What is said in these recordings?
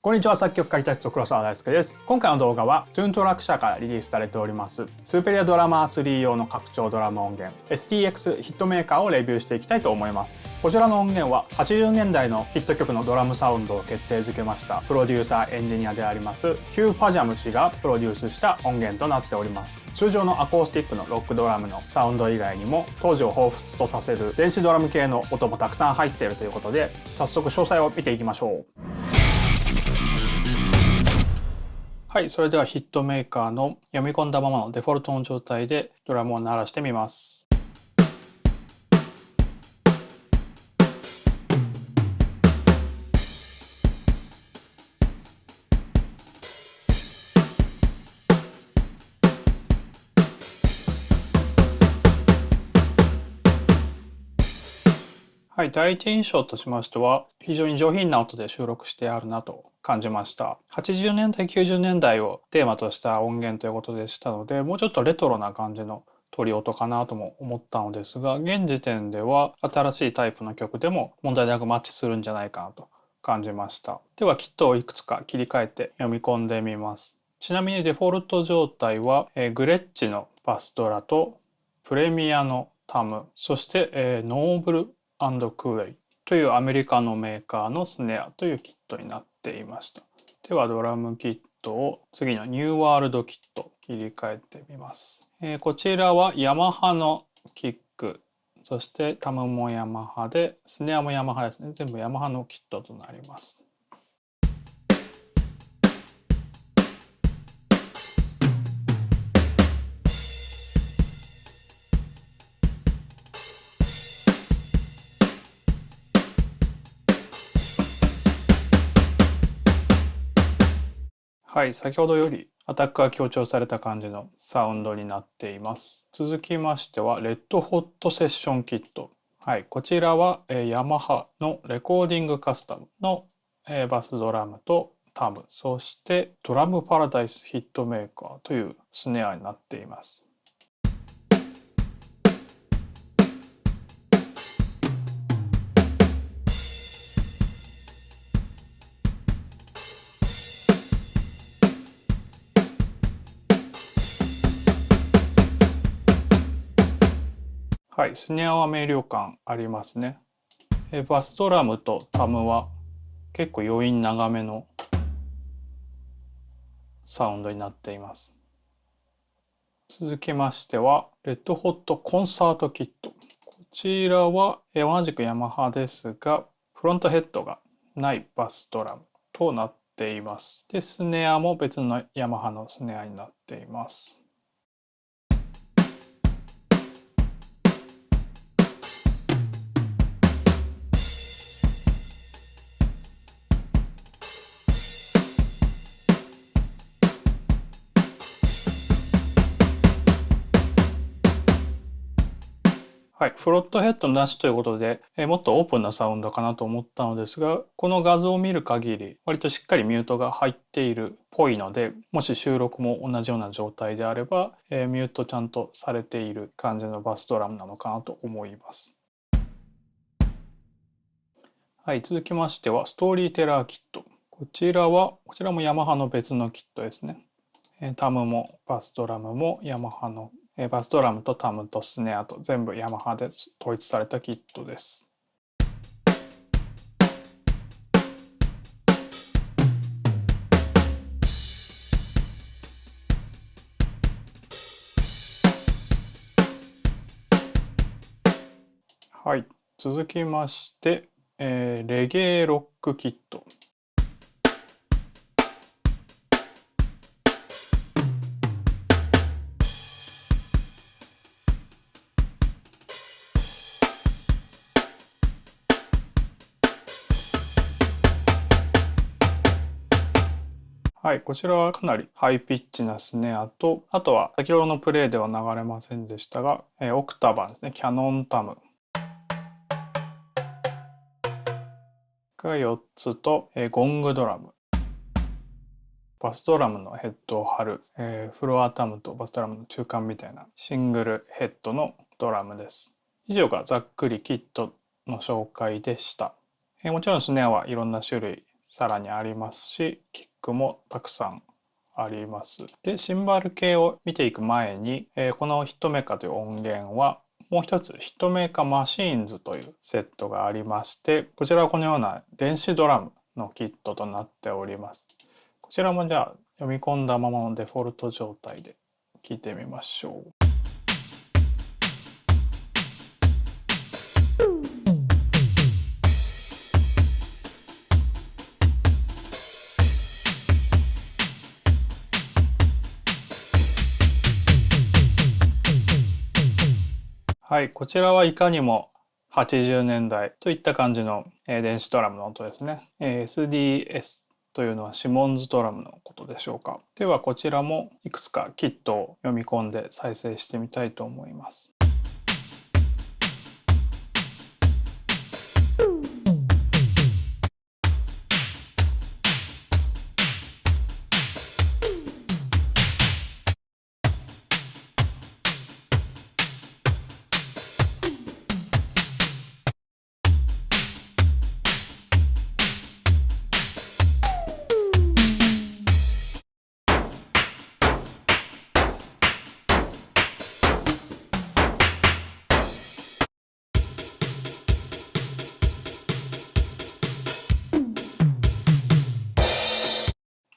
こんにちは、作曲家ギタリスト黒沢大輔です。今回の動画はトゥーントラック社からリリースされておりますスーペリアドラマー3用の拡張ドラム音源 STX ヒットメーカーをレビューしていきたいと思います。こちらの音源は80年代のヒット曲のドラムサウンドを決定づけましたプロデューサーエンジニアでありますヒュー・パジャム氏がプロデュースした音源となっております。通常のアコースティックのロックドラムのサウンド以外にも当時を彷彿とさせる電子ドラム系の音もたくさん入っているということで、早速詳細を見ていきましょう。はい、それではヒットメーカーの読み込んだままのデフォルトの状態でドラムを鳴らしてみます。はい、第一印象としましては非常に上品な音で収録してあるなと感じました。80年代90年代をテーマとした音源ということでしたので、もうちょっとレトロな感じの取り音かなとも思ったのですが、現時点では新しいタイプの曲でも問題なくマッチするんじゃないかなと感じました。ではキットをいくつか切り替えて読み込んでみます。ちなみにデフォルト状態はグレッチのバスドラとプレミアのタム、そしてノーブル&クレイというアメリカのメーカーのスネアというキットになっていました。ではドラムキットを次のニューワールドキット切り替えてみます。こちらはヤマハのキック、そしてタムもヤマハでスネアもヤマハですね。全部ヤマハのキットとなります。はい、先ほどよりアタックが強調された感じのサウンドになっています。続きましてはレッドホットセッションキット。はい、こちらはヤマハのレコーディングカスタムのバスドラムとタム、そしてドラムパラダイスヒットメーカーというスネアになっています。はい、スネアは明瞭感ありますね。バスドラムとタムは結構余韻長めのサウンドになっています。続きましてはレッドホットコンサートキット。こちらは同じくヤマハですがフロントヘッドがないバスドラムとなっています。でスネアも別のヤマハのスネアになっています。はい、フロットヘッドなしということで、もっとオープンなサウンドかなと思ったのですが、この画像を見る限り割としっかりミュートが入っているっぽいので、もし収録も同じような状態であれば、ミュートちゃんとされている感じのバスドラムなのかなと思います。はい、続きましてはストーリーテラーキット。こちらもヤマハの別のキットですね。タムもバスドラムもヤマハのバスドラムとタムとスネアと全部ヤマハで統一されたキットです。はい、続きまして、レゲエロックキット。はい、こちらはかなりハイピッチなスネアと、あとは先ほどのプレイでは流れませんでしたが、オクタバンですね、キャノンタムが4つと、ゴングドラム、バスドラムのヘッドを張る、フロアタムとバスドラムの中間みたいなシングルヘッドのドラムです。以上がざっくりキットの紹介でした。もちろんスネアはいろんな種類さらにありますし、キックもたくさんあります。で、シンバル系を見ていく前に、このヒットメーカーという音源はもう一つヒットメーカーマシーンズというセットがありまして、こちらはこのような電子ドラムのキットとなっております。こちらもじゃあ読み込んだままのデフォルト状態で聞いてみましょう。はい、こちらはいかにも80年代といった感じの電子ドラムの音ですね。SDS というのはシモンズドラムのことでしょうか。ではこちらもいくつかキットを読み込んで再生してみたいと思います。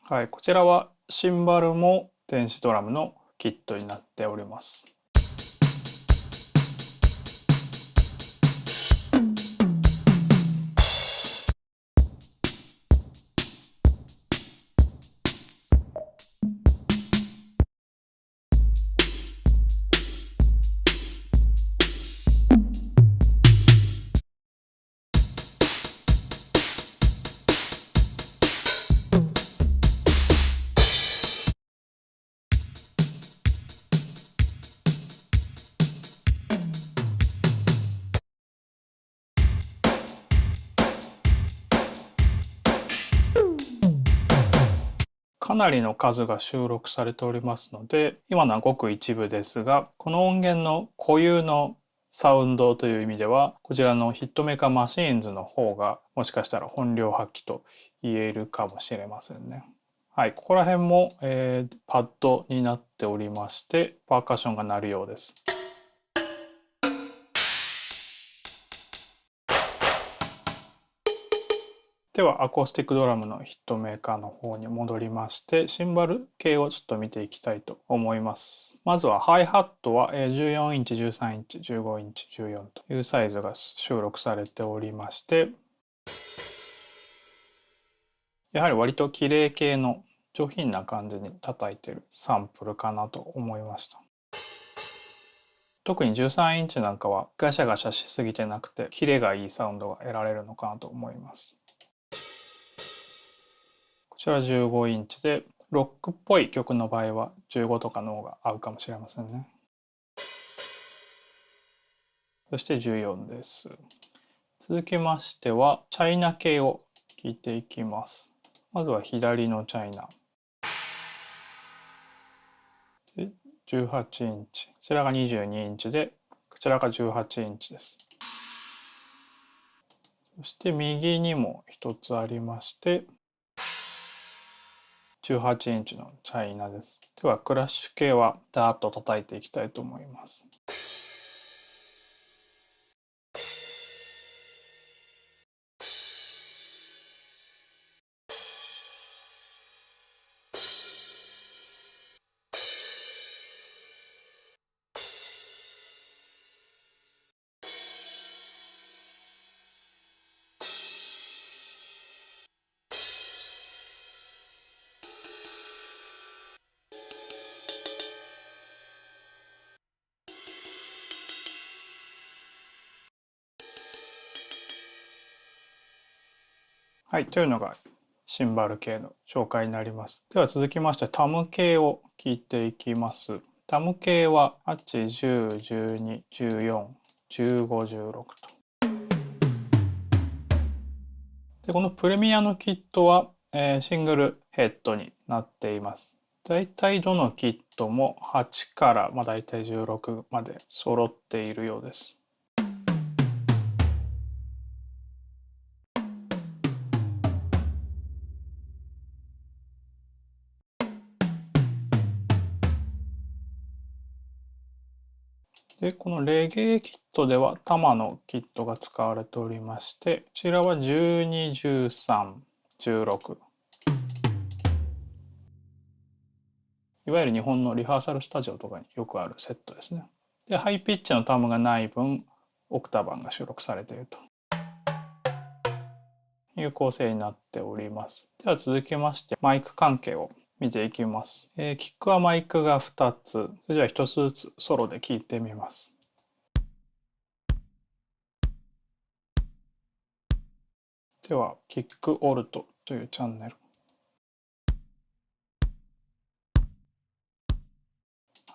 はい、こちらはシンバルも電子ドラムのキットになっております。かなりの数が収録されておりますので、今のはごく一部ですが、この音源の固有のサウンドという意味では、こちらのヒットメーカーマシーンズの方がもしかしたら本領発揮と言えるかもしれませんね。はい、ここら辺も、パッドになっておりまして、パーカッションが鳴るようです。ではアコースティックドラムのヒットメーカーの方に戻りまして、シンバル系をちょっと見ていきたいと思います。まずはハイハットは14インチ、13インチ、15インチ、14というサイズが収録されておりまして、やはり割と綺麗系の上品な感じに叩いてるサンプルかなと思いました。特に13インチなんかはガシャガシャしすぎてなくて、キレがいいサウンドが得られるのかなと思います。こちら15インチで、ロックっぽい曲の場合は15とかの方が合うかもしれませんね。そして14です。続きましてはチャイナ系を聴いていきます。まずは左のチャイナ。で18インチ。こちらが22インチで、こちらが18インチです。そして右にも一つありまして、18インチのチャイナです。ではクラッシュ系はダーッと叩いていきたいと思います。はい、というのがシンバル系の紹介になります。では続きましてタム系を聞いていきます。タム系は8、10、12、14、15、16と。で、このプレミアのキットは、シングルヘッドになっています。だいたいどのキットも8から、だいたい16まで揃っているようです。で、このレゲエキットではタマのキットが使われておりまして、こちらは12、13、16。いわゆる日本のリハーサルスタジオとかによくあるセットですね。で、ハイピッチのタムがない分、オクターバンが収録されているという構成になっております。では続きまして、マイク関係を見ていきます。キックはマイクが2つ。それでは1つずつソロで聴いてみます。では、キックオルトというチャンネル。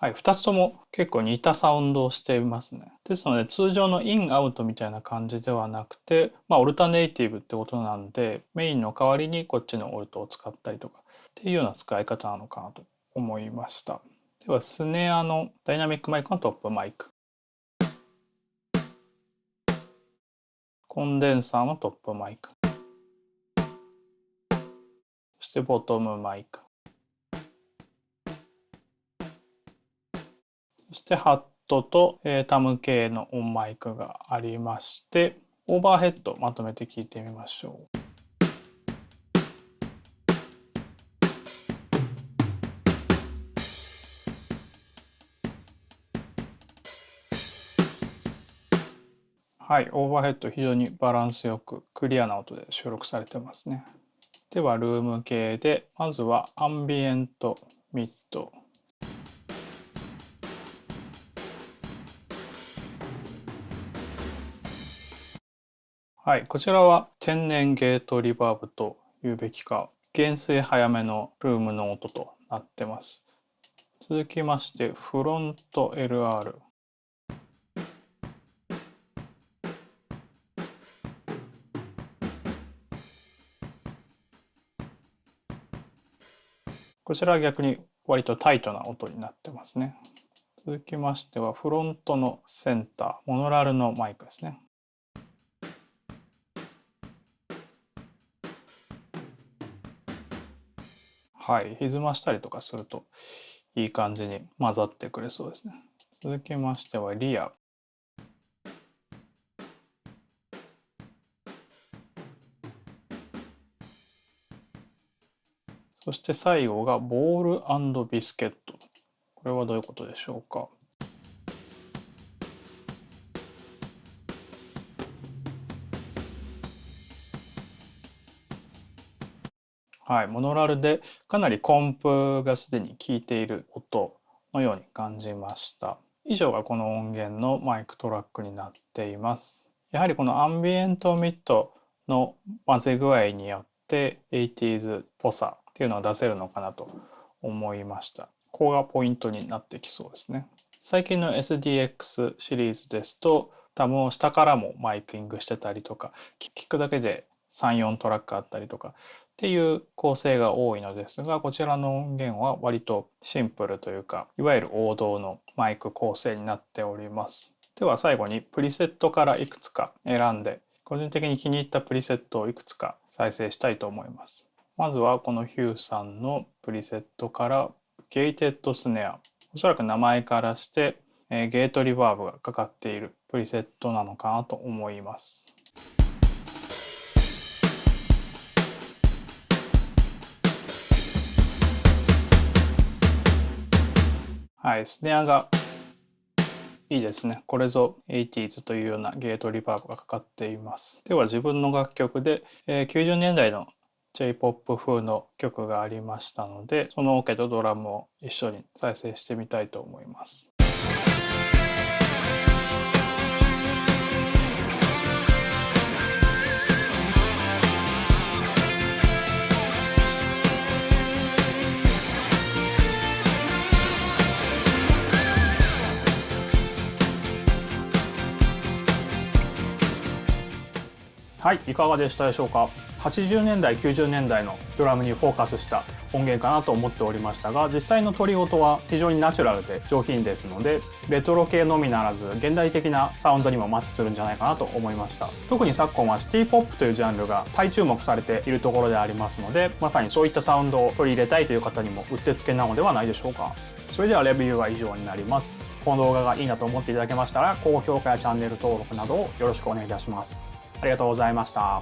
はい、2つとも結構似たサウンドをしていますね。ですので通常のインアウトみたいな感じではなくて、オルタネイティブってことなんで、メインの代わりにこっちのオルトを使ったりとかっていうような使い方なのかなと思いました。ではスネアのダイナミックマイクのトップマイク。コンデンサーのトップマイク。そしてボトムマイク。そしてハットとタム系のオンマイクがありまして、オーバーヘッドまとめて聞いてみましょう。はい、オーバーヘッド非常にバランスよくクリアな音で収録されてますね。ではルーム系で、まずはアンビエントミッド。はい、こちらは天然ゲートリバーブというべきか、減衰早めのルームの音となってます。続きましてフロント LR。こちらは逆に割とタイトな音になってますね。続きましてはフロントのセンター、モノラルのマイクですね。はい、歪ましたりとかするといい感じに混ざってくれそうですね。続きましてはリア。そして最後がボール&ビスケット。これはどういうことでしょうか。はい、モノラルでかなりコンプがすでに効いている音のように感じました。以上がこの音源のマイクトラックになっています。やはりこのアンビエントミッドの混ぜ具合によって 80s っぽさっていうのを出せるのかなと思いました。ここがポイントになってきそうですね。最近の SDX シリーズですとタムを下からもマイキングしてたりとか、聞くだけで3、4トラックあったりとかっていう構成が多いのですが、こちらの音源は割とシンプルというか、いわゆる王道のマイク構成になっております。では最後にプリセットからいくつか選んで、個人的に気に入ったプリセットをいくつか再生したいと思います。まずはこのヒューさんのプリセットからゲイテッドスネア。おそらく名前からしてゲートリバーブがかかっているプリセットなのかなと思います。はい、スネアがいいですね。これぞ 80s というようなゲートリバーブがかかっています。では自分の楽曲で、90年代の J-POP 風の曲がありましたので、そのオケとドラムを一緒に再生してみたいと思います。はい、いかがでしたでしょうか。80年代、90年代のドラムにフォーカスした音源かなと思っておりましたが、実際の取り音は非常にナチュラルで上品ですので、レトロ系のみならず現代的なサウンドにもマッチするんじゃないかなと思いました。特に昨今はシティポップというジャンルが再注目されているところでありますので、まさにそういったサウンドを取り入れたいという方にもうってつけなのではないでしょうか。それではレビューは以上になります。この動画がいいなと思っていただけましたら、高評価やチャンネル登録などをよろしくお願いいたします。ありがとうございました。